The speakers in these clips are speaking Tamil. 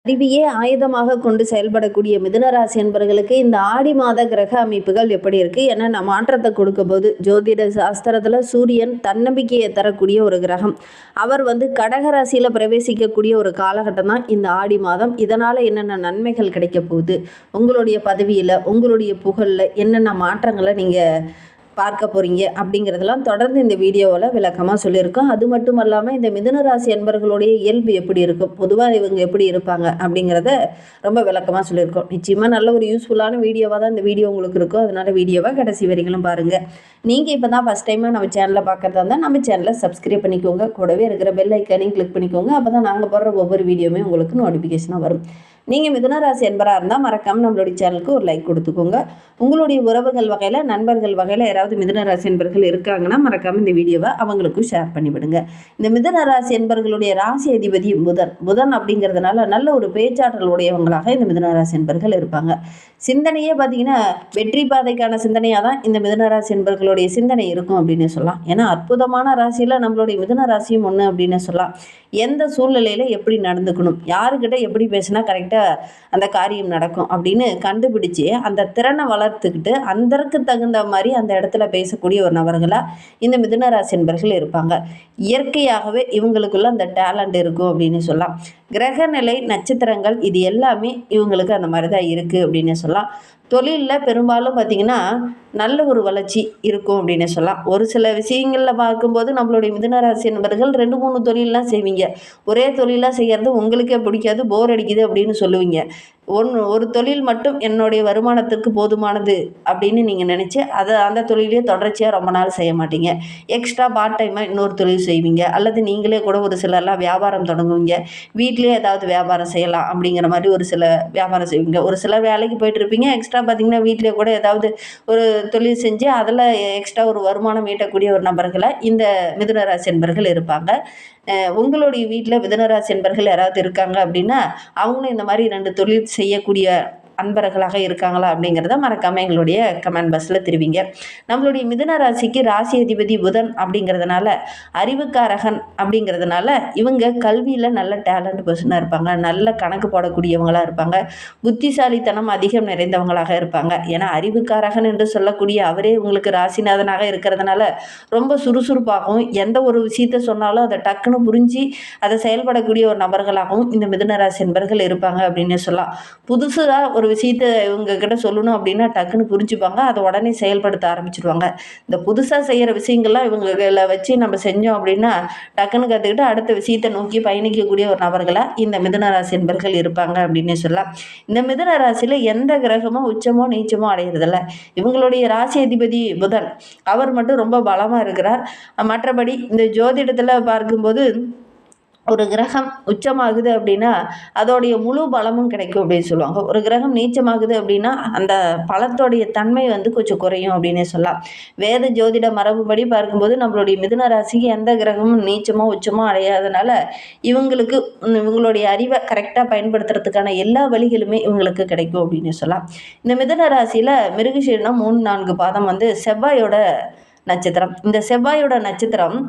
அறிவையே ஆயுதமாக கொண்டு செயல்படக்கூடிய மிதுன ராசி என்பவர்களுக்கு இந்த ஆடி மாத கிரக அமைப்புகள் எப்படி இருக்கு, என்னென்ன மாற்றத்தை கொடுக்க போது? ஜோதிட சாஸ்திரத்துல சூரியன் தன்னம்பிக்கையை தரக்கூடிய ஒரு கிரகம். அவர் கடக ராசியில பிரவேசிக்கக்கூடிய ஒரு காலகட்டம் தான் இந்த ஆடி மாதம். இதனால என்னென்ன நன்மைகள் கிடைக்க போகுது, உங்களுடைய பதவியில உங்களுடைய புகழ்ல என்னென்ன மாற்றங்களை நீங்க பார்க்க போகிறீங்க அப்படிங்கிறதெல்லாம் தொடர்ந்து இந்த வீடியோவில் விளக்கமாக சொல்லியிருக்கோம். அது மட்டும் இல்லாமல் இந்த மிதுன ராசி என்பர்களுடைய இயல்பு எப்படி இருக்கும், பொதுவாக இவங்க எப்படி இருப்பாங்க அப்படிங்கிறத ரொம்ப விளக்கமாக சொல்லியிருக்கோம். நிச்சயமாக நல்ல ஒரு யூஸ்ஃபுல்லான வீடியோவாக தான் இந்த வீடியோ உங்களுக்கு இருக்கும். அதனால் வீடியோவை கடைசி வரைக்கும் பாருங்கள். நீங்கள் இப்போ தான் ஃபஸ்ட் டைமாக நம்ம சேனலில் பார்க்குறதா இருந்தால் நம்ம சேனலை சப்ஸ்கிரைப் பண்ணிக்கோங்க. கூடவே இருக்கிற பெல் ஐக்கானையும் கிளிக் பண்ணிக்கோங்க. அப்போ தான் நாங்கள் போடுற ஒவ்வொரு வீடியோவுமே உங்களுக்கு நோட்டிஃபிகேஷனாக வரும். நீங்கள் மிதுன ராசி என்பராக இருந்தால் மறக்காமல் நம்மளுடைய சேனலுக்கு ஒரு லைக் கொடுத்துக்கோங்க. உங்களுடைய உறவுகள் வகையில், நண்பர்கள் வகையில் யாராவது மிதுன ராசி என்பர்கள் இருக்காங்கன்னா மறக்காமல் இந்த வீடியோவை அவங்களுக்கும் ஷேர் பண்ணிவிடுங்க. இந்த மிதுன ராசி என்பர்களுடைய ராசி அதிபதி புதன் அப்படிங்கிறதுனால நல்ல ஒரு பேச்சாற்றல் உடையவங்களாக இந்த மிதுன ராசி என்பர்கள் இருப்பாங்க. சிந்தனையே பார்த்தீங்கன்னா வெற்றி பாதைக்கான சிந்தனையாக தான் இந்த மிதுன ராசி என்பர்களுடைய சிந்தனை இருக்கும் அப்படின்னு சொல்லலாம். ஏன்னா அற்புதமான ராசியில் நம்மளுடைய மிதுன ராசியும் ஒன்று அப்படின்னு சொல்லலாம். எந்த சூழ்நிலையில் எப்படி நடந்துக்கணும், யாருக்கிட்ட எப்படி பேசினா கரெக்டாக அந்த காரியம் நடக்கும் அப்படின்னு கண்டுபிடிச்சு அந்த திறனை வளர்த்துக்கிட்டு அதற்கு தகுந்த மாதிரி அந்த இடத்துல பேசக்கூடிய ஒரு நபர்களாக இந்த மிதுன ராசி என்பர்கள் இருப்பாங்க. இயற்கையாகவே இவங்களுக்குள்ள அந்த டேலண்ட் இருக்கும் அப்படின்னு சொல்லலாம். கிரகநிலை, நட்சத்திரங்கள் இது எல்லாமே இவங்களுக்கு அந்த மாதிரி தான் இருக்குது அப்படின்னு சொல்லலாம். தொழிலில் பெரும்பாலும் பார்த்திங்கன்னா நல்ல ஒரு வளர்ச்சி இருக்கும் அப்படின்னு சொல்லலாம். ஒரு சில விஷயங்களில் பார்க்கும்போது நம்மளுடைய மிதுன ராசி என்பவர்கள் 2-3 தொழிலெலாம் செய்வீங்க. ஒரே தொழிலாக செய்கிறது உங்களுக்கே பிடிக்காது, போர் அடிக்குது அப்படின்னு சொல்லுவீங்க. ஒரு தொழில் மட்டும் என்னுடைய வருமானத்துக்கு போதுமானது அப்படின்னு நீங்கள் நினச்சி அந்த தொழிலே தொடர்ச்சியாக ரொம்ப நாள் செய்ய மாட்டீங்க. எக்ஸ்ட்ரா பார்ட் டைமாக இன்னொரு தொழில் செய்வீங்க. அல்லது நீங்களே கூட ஒரு சிலர்லாம் வியாபாரம் தொடங்குவீங்க. வீட்டிலே ஏதாவது வியாபாரம் செய்யலாம் அப்படிங்கிற மாதிரி ஒரு சில வியாபாரம் செய்வீங்க. ஒரு சிலர் வேலைக்கு போயிட்டு இருப்பீங்க. எக்ஸ்ட்ரா பார்த்திங்கன்னா வீட்டிலே கூட ஏதாவது ஒரு தொழில் செஞ்சு அதில் எக்ஸ்ட்ரா ஒரு வருமானம் ஈட்டக்கூடிய ஒரு நபர்களை இந்த மிதுன ராசி என்பர்கள் இருப்பாங்க. உங்களுடைய வீட்டில் மிதுன ராசி என்பர்கள் யாராவது இருக்காங்க அப்படின்னா அவங்களும் இந்த மாதிரி 2 தொழில் செய்யக்கூடிய அன்பர்களாக இருக்காங்களா அப்படிங்கிறத மறக்காமல் எங்களுடைய கமெண்ட் பாக்ஸில் தெரிவிங்க. நம்மளுடைய மிதுன ராசிக்கு ராசி அதிபதி புதன் அப்படிங்கிறதுனால அறிவுக்காரகன் அப்படிங்கிறதுனால இவங்க கல்வியில் நல்ல டேலண்ட் பர்சனாக இருப்பாங்க. நல்ல கணக்கு போடக்கூடியவங்களாக இருப்பாங்க. புத்திசாலித்தனம் அதிகம் நிறைந்தவங்களாக இருப்பாங்க. ஏன்னா அறிவுக்காரகன் என்று சொல்லக்கூடிய அவரே உங்களுக்கு ராசிநாதனாக இருக்கிறதுனால ரொம்ப சுறுசுறுப்பாகவும் எந்த ஒரு விஷயத்தை சொன்னாலும் அதை டக்குன்னு புரிஞ்சு அதை செயல்படக்கூடிய ஒரு நபர்களாகவும் இந்த மிதுன ராசி என்பர்கள் இருப்பாங்க அப்படின்னு சொல்லலாம். புதுசாக ஒரு விஷயத்தை இவங்க கிட்ட சொல்லணும் அப்படின்னா டக்குன்னு புரிஞ்சுப்பாங்க. அதை உடனே செயல்படுத்த ஆரம்பிச்சிடுவாங்க. இந்த புதுசாக செய்கிற விஷயங்கள்லாம் இவங்களை வச்சு நம்ம செஞ்சோம் அப்படின்னா டக்குன்னு கற்றுக்கிட்டு அடுத்த விஷயத்தை நோக்கி பயணிக்கக்கூடிய ஒரு நபர்களாக இந்த மிதுன ராசி என்பர்கள் இருப்பாங்க அப்படின்னு சொல்லலாம். இந்த மிதுன ராசியில் எந்த கிரகமும் உச்சமோ நீச்சமோ அடைகிறதில்ல. இவங்களுடைய ராசி அதிபதி புதன் அவர் மட்டும் ரொம்ப பலமாக இருக்கிறார். மற்றபடி இந்த ஜோதிடத்தில் பார்க்கும்போது ஒரு கிரகம் உச்சமாகுது அப்படின்னா அதோடைய முழு பலமும் கிடைக்கும் அப்படின்னு சொல்லுவாங்க. ஒரு கிரகம் நீச்சமாகுது அப்படின்னா அந்த பலத்தோடைய தன்மை கொஞ்சம் குறையும் அப்படின்னே சொல்லலாம். வேத ஜோதிட மரபுபடி பார்க்கும்போது நம்மளுடைய மிதுன ராசிக்கு எந்த கிரகமும் நீச்சமோ உச்சமோ அடையாதனால இவங்களுக்கு இவங்களுடைய அறிவை கரெக்டாக பயன்படுத்துறதுக்கான எல்லா வழிகளுமே இவங்களுக்கு கிடைக்கும் அப்படின்னு சொல்லலாம். இந்த மிதுன ராசியில் மிருகசீரிடம் 3-4 பாதம் செவ்வாயோட நட்சத்திரம். இந்த செவ்வாயோட நட்சத்திரம்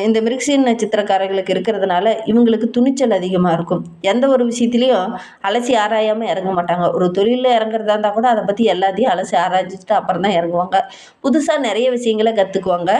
இந்த மிருகசீரிட நட்சத்திரக்காரர்களுக்கு இருக்கிறதுனால இவங்களுக்கு துணிச்சல் அதிகமாக இருக்கும். எந்த ஒரு விஷயத்துலையும் அலசி ஆராயாமல் இறங்க மாட்டாங்க. ஒரு தொழிலில் இறங்குறதா இருந்தால் கூட அதை பற்றி எல்லாத்தையும் அலசி ஆராய்ச்சிட்டு அப்புறம் தான் இறங்குவாங்க. புதுசாக நிறைய விஷயங்களை கற்றுக்குவாங்க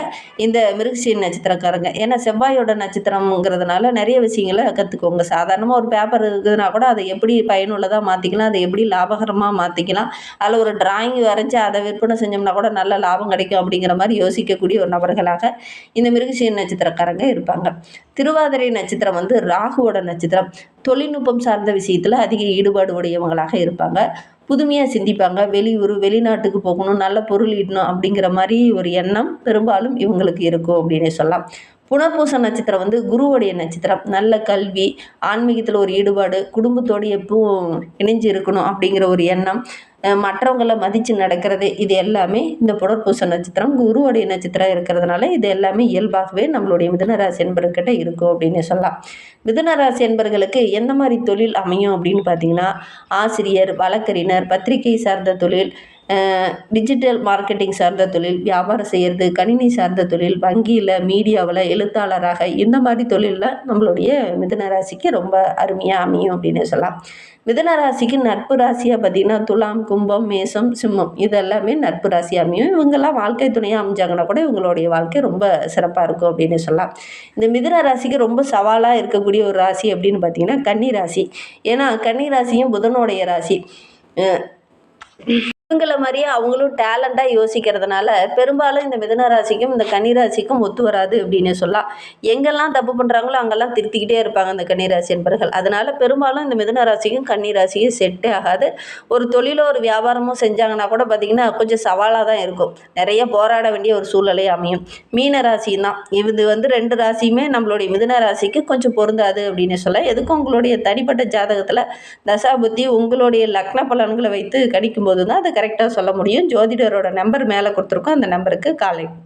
இந்த மிருகசீரிட நட்சத்திரக்காரங்க. ஏன்னா செவ்வாயோட நட்சத்திரம்ங்கிறதுனால நிறைய விஷயங்களை கற்றுக்குவாங்க. சாதாரணமாக ஒரு பேப்பர் இருக்குதுன்னா கூட அதை எப்படி பயனுள்ளதாக மாற்றிக்கலாம், அதை எப்படி லாபகரமாக மாற்றிக்கலாம், அதில் ஒரு டிராயிங் வரைஞ்சி அதை விற்பனை செஞ்சோம்னா கூட நல்ல லாபம் கிடைக்கும் அப்படிங்கிற மாதிரி யோசிக்கக்கூடிய ஒரு நபர்களாக இந்த மிருகசீரிட நட்சத்திரக்காரங்க இருப்பாங்க. திருவாதிரை நட்சத்திரம் ராகுவோட நட்சத்திரம். தொழில்நுட்பம் சார்ந்த விஷயத்துல அதிக ஈடுபாடு உடையவங்களாக இருப்பாங்க. புதுமையாக சிந்திப்பாங்க. வெளியூர் வெளிநாட்டுக்கு போகணும், நல்ல பொருள் ஈட்டணும் அப்படிங்கிற மாதிரி ஒரு எண்ணம் பெரும்பாலும் இவங்களுக்கு இருக்கும் அப்படின்னு சொல்லலாம். புனர்பூச நட்சத்திரம் குருவுடைய நட்சத்திரம். நல்ல கல்வி, ஆன்மீகத்தில் ஒரு ஈடுபாடு, குடும்பத்தோடு எப்பவும் இணைஞ்சு இருக்கணும் அப்படிங்கிற ஒரு எண்ணம், மற்றவங்களை மதித்து நடக்கிறது, இது எல்லாமே இந்த புனர்பூச நட்சத்திரம் குருவுடைய நட்சத்திரம் இருக்கிறதுனால இது எல்லாமே இயல்பாகவே நம்மளுடைய மிதுன ராசி என்பர்கிட்ட இருக்கும் அப்படின்னு சொல்லலாம். மிதுன ராசி என்பர்களுக்கு எந்த மாதிரி தொழில் அமையும் அப்படின்னு பார்த்தீங்கன்னா ஆசிரியர், வழக்கறிஞர், பத்திரிகை சார்ந்த தொழில், டிஜிட்டல் மார்க்கெட்டிங் சார்ந்த தொழில், வியாபாரம் செய்கிறது, கணினி சார்ந்த தொழில், வங்கியில், மீடியாவில், எழுத்தாளராக இந்த மாதிரி தொழிலில் நம்மளுடைய மிதுன ராசிக்கு ரொம்ப அருமையாக அமையும் அப்படின்னு சொல்லலாம். மிதுன ராசிக்கு நட்பு ராசியாக பார்த்திங்கன்னா துலாம், கும்பம், மேசம், சிம்மம் இது எல்லாமே நட்பு ராசி அமையும். இவங்கெல்லாம் வாழ்க்கை துணையாக அமைஞ்சாங்கன்னா கூட இவங்களுடைய வாழ்க்கை ரொம்ப சிறப்பாக இருக்கும் அப்படின்னு சொல்லலாம். இந்த மிதுன ராசிக்கு ரொம்ப சவாலாக இருக்கக்கூடிய ஒரு ராசி அப்படின்னு பார்த்திங்கன்னா கன்னி ராசி. ஏன்னா கன்னி ராசியும் புதனுடைய ராசி. இவங்கள மாதிரியே அவங்களும் டேலண்டாக யோசிக்கிறதுனால பெரும்பாலும் இந்த மிதுன ராசிக்கும் இந்த கன்னி ராசிக்கும் ஒத்து வராது அப்படின்னு சொல்லலாம். எங்கெல்லாம் தப்பு பண்ணுறாங்களோ அங்கெல்லாம் திருத்திக்கிட்டே இருப்பாங்க இந்த கன்னி ராசி என்பர்கள். அதனால் பெரும்பாலும் இந்த மிதுன ராசிக்கும் கன்னி ராசிக்கும் செட்டே ஆகாது. ஒரு தொழிலோ ஒரு வியாபாரமோ செஞ்சாங்கன்னா கூட பார்த்திங்கன்னா கொஞ்சம் சவாலாக தான் இருக்கும். நிறைய போராட வேண்டிய ஒரு சூழ்நிலை அமையும். மீன ராசி தான் இது 2 ராசியுமே நம்மளுடைய மிதுன ராசிக்கு கொஞ்சம் பொருந்தாது அப்படின்னு சொல்ல. எதுக்கும் உங்களுடைய தனிப்பட்ட ஜாதகத்தில் தசாபுத்தி உங்களுடைய லக்ன பலன்களை வைத்து கணிக்கும்போது தான் அது கரெக்டாக சொல்ல முடியும். ஜோதிடரோட நம்பர் மேலே கொடுத்துருக்கோம். அந்த நம்பருக்கு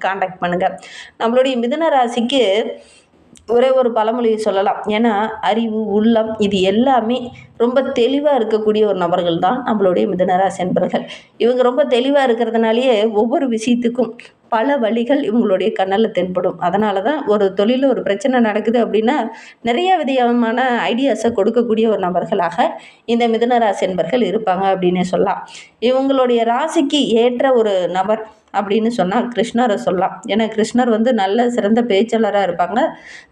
காண்டாக்ட் பண்ணுங்கள். நம்மளுடைய மிதுன ராசிக்கு ஒரே ஒரு பழமொழி சொல்லலாம். ஏன்னா அறிவு, உள்ளம் இது எல்லாமே ரொம்ப தெளிவாக இருக்கக்கூடிய ஒரு நபர்கள் தான் நம்மளுடைய மிதுனராசி என்பர்கள். இவங்க ரொம்ப தெளிவாக இருக்கிறதுனாலேயே ஒவ்வொரு விஷயத்துக்கும் பல வழிகள் இவங்களுடைய கண்ணில் தென்படும். அதனால தான் ஒரு தொழிலில் ஒரு பிரச்சனை நடக்குது அப்படின்னா நிறைய விதமான ஐடியாஸை கொடுக்கக்கூடிய ஒரு நபர்களாக இந்த மிதுனராசி என்பர்கள் இருப்பாங்க அப்படின்னு சொல்லலாம். இவங்களுடைய ராசிக்கு ஏற்ற ஒரு நபர் அப்படின்னு சொன்னால் கிருஷ்ணரை சொல்லலாம். ஏன்னா கிருஷ்ணர் நல்ல சிறந்த பேச்சாளராக இருப்பாங்க.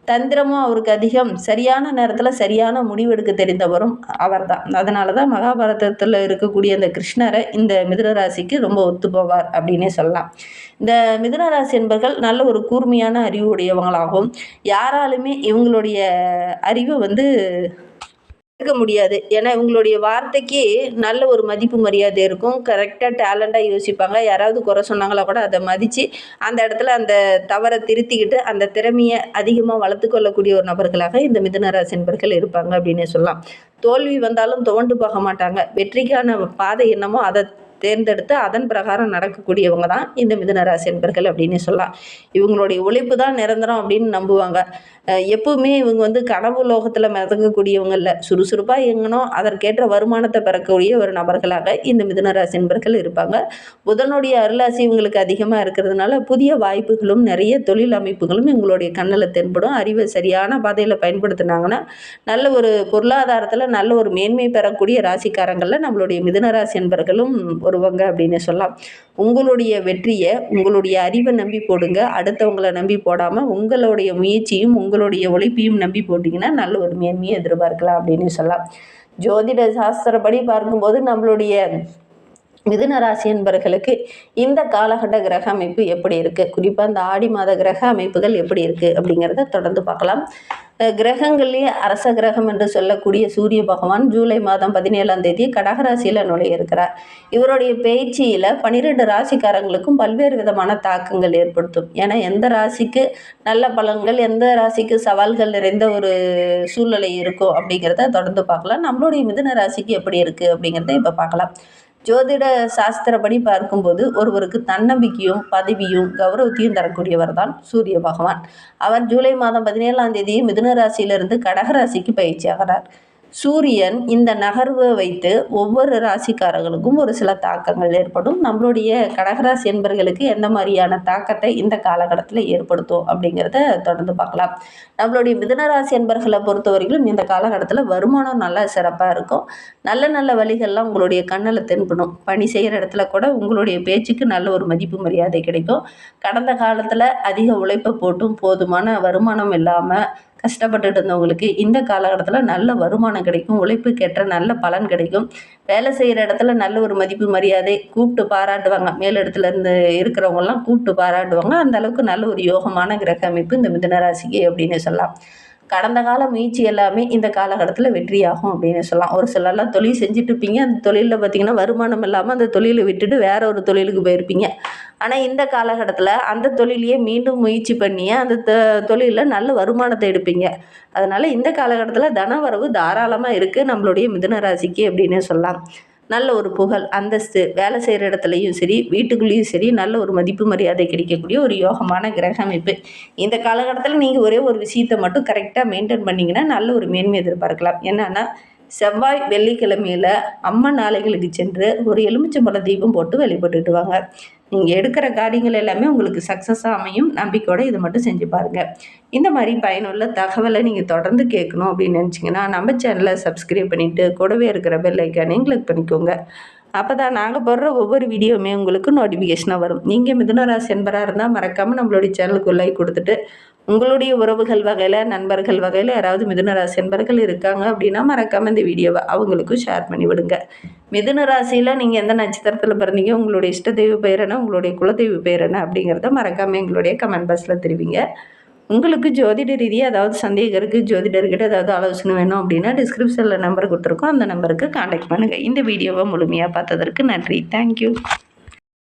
தந்திரமும் அவருக்கு அதிகம். சரியான நேரத்தில் சரியான முடிவெடுக்க தெரிந்தவரும் அவர் தான். அதனால தான் மகாபாரதத்தில் இருக்கக்கூடிய அந்த கிருஷ்ணரை இந்த மிதுனராசிக்கு ரொம்ப ஒத்து போவார் அப்படின்னே சொல்லலாம். இந்த மிதுனராசி என்பர்கள் நல்ல ஒரு கூர்மையான அறிவு உடையவங்களாகவும் யாராலுமே இவங்களுடைய அறிவை இருக்க முடியாது. ஏன்னா இவங்களுடைய வார்த்தைக்கு நல்ல ஒரு மதிப்பு மரியாதை இருக்கும். கரெக்டாக டேலண்டாக யோசிப்பாங்க. யாராவது குறை சொன்னாங்களா கூட அதை மதித்து அந்த இடத்துல அந்த தவறை திருத்திக்கிட்டு அந்த திறமையை அதிகமாக வளர்த்து கொள்ளக்கூடிய ஒரு நபர்களாக இந்த மிதுனராசி என்பர்கள் இருப்பாங்க அப்படின்னு சொல்லலாம். தோல்வி வந்தாலும் துவண்டு போக மாட்டாங்க. வெற்றிக்கான பாதை என்னமோ அதை தேர்ந்தெடுத்து அதன் பிரகாரம் நடக்கக்கூடியவங்க தான் இந்த மிதுனராசி என்பர்கள் அப்படின்னு சொல்லலாம். இவங்களுடைய உழைப்பு தான் நிரந்தரம் அப்படின்னு நம்புவாங்க. எப்பவுமே இவங்க கனவு லோகத்தில் மிதக்கக்கூடியவங்க இல்லை. சுறுசுறுப்பாக இயங்கணும், அதற்கேற்ற வருமானத்தை பெறக்கூடிய ஒரு நபர்களாக இந்த மிதுனராசி என்பர்கள் இருப்பாங்க. புதனுடைய அருளாசி இவங்களுக்கு அதிகமாக இருக்கிறதுனால புதிய வாய்ப்புகளும் நிறைய தொழில் அமைப்புகளும் இவங்களுடைய கண்ணில் தென்படும். அறிவை சரியான பாதையில் பயன்படுத்தினாங்கன்னா நல்ல ஒரு பொருளாதாரத்தில் நல்ல ஒரு மேன்மை பெறக்கூடிய ராசிக்காரங்களில் நம்மளுடைய மிதுனராசி என்பர்களும் வருவாங்க அப்படின்னு சொல்லலாம். உங்களுடைய வெற்றியை உங்களுடைய அறிவை நம்பி போடுங்க. அடுத்தவங்களை நம்பி போடாமல் உங்களுடைய முயற்சியும் உங்களுடைய உழைப்பையும் நம்பி போட்டிங்கன்னா நல்ல ஒரு மேன்மையை எதிர்பார்க்கலாம் அப்படின்னு சொல்லலாம். ஜோதிட சாஸ்திரப்படி பார்க்கும்போது நம்மளுடைய மிதுன ராசி என்பவர்களுக்கு இந்த காலகட்ட கிரக அமைப்பு எப்படி இருக்குது, குறிப்பாக இந்த ஆடி மாத கிரக அமைப்புகள் எப்படி இருக்குது அப்படிங்கிறத தொடர்ந்து பார்க்கலாம். கிரகங்கள்லேயே அரச கிரகம் என்று சொல்லக்கூடிய சூரிய பகவான் ஜூலை மாதம் 17ஆம் தேதி கடகராசியில் நுழைய இருக்கிறார். இவருடைய பயிற்சியில் 12 ராசிக்காரங்களுக்கும் பல்வேறு விதமான தாக்கங்கள் ஏற்படுத்தும். ஏன்னா எந்த ராசிக்கு நல்ல பலன்கள், எந்த ராசிக்கு சவால்கள் நிறைந்த ஒரு சூழ்நிலை இருக்கும் அப்படிங்கிறத தொடர்ந்து பார்க்கலாம். நம்மளுடைய மிதுன ராசிக்கு எப்படி இருக்குது அப்படிங்கிறத இப்போ பார்க்கலாம். ஜோதிட சாஸ்திரப்படி பார்க்கும்போது ஒருவருக்கு தன்னம்பிக்கையும் பதவியும் கௌரவத்தையும் தரக்கூடியவர் தான் சூரிய பகவான். அவர் ஜூலை மாதம் 17ஆம் தேதி மிதுன ராசியிலிருந்து கடகராசிக்கு பயிற்சி ஆகிறார். சூரியன் இந்த நகர்வை வைத்து ஒவ்வொரு ராசிக்காரர்களுக்கும் ஒரு சில தாக்கங்கள் ஏற்படும். நம்மளுடைய கடகராசி என்பர்களுக்கு எந்த மாதிரியான தாக்கத்தை இந்த காலகட்டத்தில் ஏற்படுத்தும் அப்படிங்கிறத தொடர்ந்து பார்க்கலாம். நம்மளுடைய மிதுனராசி என்பர்களை பொறுத்தவரைக்கும் இந்த காலகட்டத்தில் வருமானம் நல்லா சிறப்பாக இருக்கும். நல்ல நல்ல வழிகள்லாம் உங்களுடைய கண்ணில் தென்படும். பணி செய்கிற இடத்துல கூட உங்களுடைய பேச்சுக்கு நல்ல ஒரு மதிப்பு மரியாதை கிடைக்கும். கடந்த காலத்தில் அதிக உழைப்பை போட்டும் போதுமான வருமானம் இல்லாமல் கஷ்டப்பட்டுட்டு இருந்தவங்களுக்கு இந்த காலகட்டத்தில் நல்ல வருமானம் கிடைக்கும். உழைப்புக்கேற்ற நல்ல பலன் கிடைக்கும். வேலை செய்கிற இடத்துல நல்ல ஒரு மதிப்பு மரியாதை கூப்பிட்டு பாராட்டுவாங்க. மேலிடத்துல இருந்து இருக்கிறவங்கெல்லாம் கூப்பிட்டு பாராட்டுவாங்க. அந்த அளவுக்கு நல்ல ஒரு யோகமான கிரக அமைப்பு இந்த மிதுனராசிக்கு அப்படின்னு சொல்லலாம். கடந்த கால முயற்சி எல்லாமே இந்த காலகட்டத்தில் வெற்றியாகும் அப்படின்னு சொல்லலாம். ஒரு சிலர்லாம் தொழில் செஞ்சுட்டு இருப்பீங்க. அந்த தொழிலில் பார்த்திங்கன்னா வருமானம் இல்லாமல் அந்த தொழிலை விட்டுட்டு வேற ஒரு தொழிலுக்கு போயிருப்பீங்க. ஆனால் இந்த காலகட்டத்தில் அந்த தொழிலையே மீண்டும் முயற்சி பண்ணி அந்த தொழிலில் நல்ல வருமானத்தை எடுப்பீங்க. அதனால் இந்த காலகட்டத்தில் தனவரவு தாராளமாக இருக்குது நம்மளுடைய மிதுன ராசிக்கு அப்படின்னு சொல்லலாம். நல்ல ஒரு புகழ், அந்தஸ்து, வேலை செய்கிற இடத்துலையும் சரி வீட்டுக்குள்ளேயும் சரி நல்ல ஒரு மதிப்பு மரியாதை கிடைக்கக்கூடிய ஒரு யோகமான கிரக அமைப்பு. இந்த காலகட்டத்தில் நீங்கள் ஒரே ஒரு விஷயத்தை மட்டும் கரெக்டாக மெயின்டைன் பண்ணிங்கன்னா நல்ல ஒரு மேன்மை எதிர்பார்க்கலாம். என்னென்னா செவ்வாய் வெள்ளிக்கிழமையில் அம்மன் ஆலயங்களுக்கு சென்று ஒரு எலுமிச்சம்பழ தீபம் போட்டு வழிபட்டுட்டு வாங்க. நீங்கள் எடுக்கிற காரியங்கள் எல்லாமே உங்களுக்கு சக்ஸஸாக அமையும். நம்பிக்கையோடு இதை மட்டும் செஞ்சு பாருங்கள். இந்த மாதிரி பயனுள்ள தகவலை நீங்கள் தொடர்ந்து கேட்கணும் அப்படின்னு நினச்சிங்கன்னா நம்ம சேனலை சப்ஸ்கிரைப் பண்ணிவிட்டு கூடவே இருக்கிற பெல் ஐக்கானையும் கிளிக் பண்ணிக்கோங்க. அப்போ தான் நாங்கள் போடுற ஒவ்வொரு வீடியோவுமே உங்களுக்கு நோட்டிஃபிகேஷனாக வரும். நீங்கள் மிதுன ராசி என்பராக இருந்தால் மறக்காமல் நம்மளுடைய சேனலுக்கு லைக் கொடுத்துட்டு, உங்களுடைய உறவுகள் வகையில், நண்பர்கள் வகையில் யாராவது மிதுன ராசி என்பர்கள் இருக்காங்க அப்படின்னா மறக்காமல் இந்த வீடியோவை அவங்களுக்கும் ஷேர் பண்ணி விடுங்க. மிதுன ராசியில் நீங்கள் எந்த நட்சத்திரத்தில் பிறந்தீங்க, உங்களுடைய இஷ்ட தெய்வ பெயர் என்ன, உங்களுடைய குலதெய்வ பெயர் என்ன அப்படிங்கிறத மறக்காமல் எங்களுடைய கமெண்ட் பாக்ஸில் தெரிவிங்க. உங்களுக்கு ஜோதிட ரீதியாக ஏதாவது சந்தேகம் இருக்குது, ஜோதிடர்கிட்ட ஏதாவது ஆலோசனை வேணும் அப்படின்னா டிஸ்கிரிப்ஷனில் நம்பர் கொடுத்துருக்கோம். அந்த நம்பருக்கு காண்டாக்ட் பண்ணுங்கள். இந்த வீடியோவை முழுமையாக பார்த்ததற்கு நன்றி. தேங்க்யூ.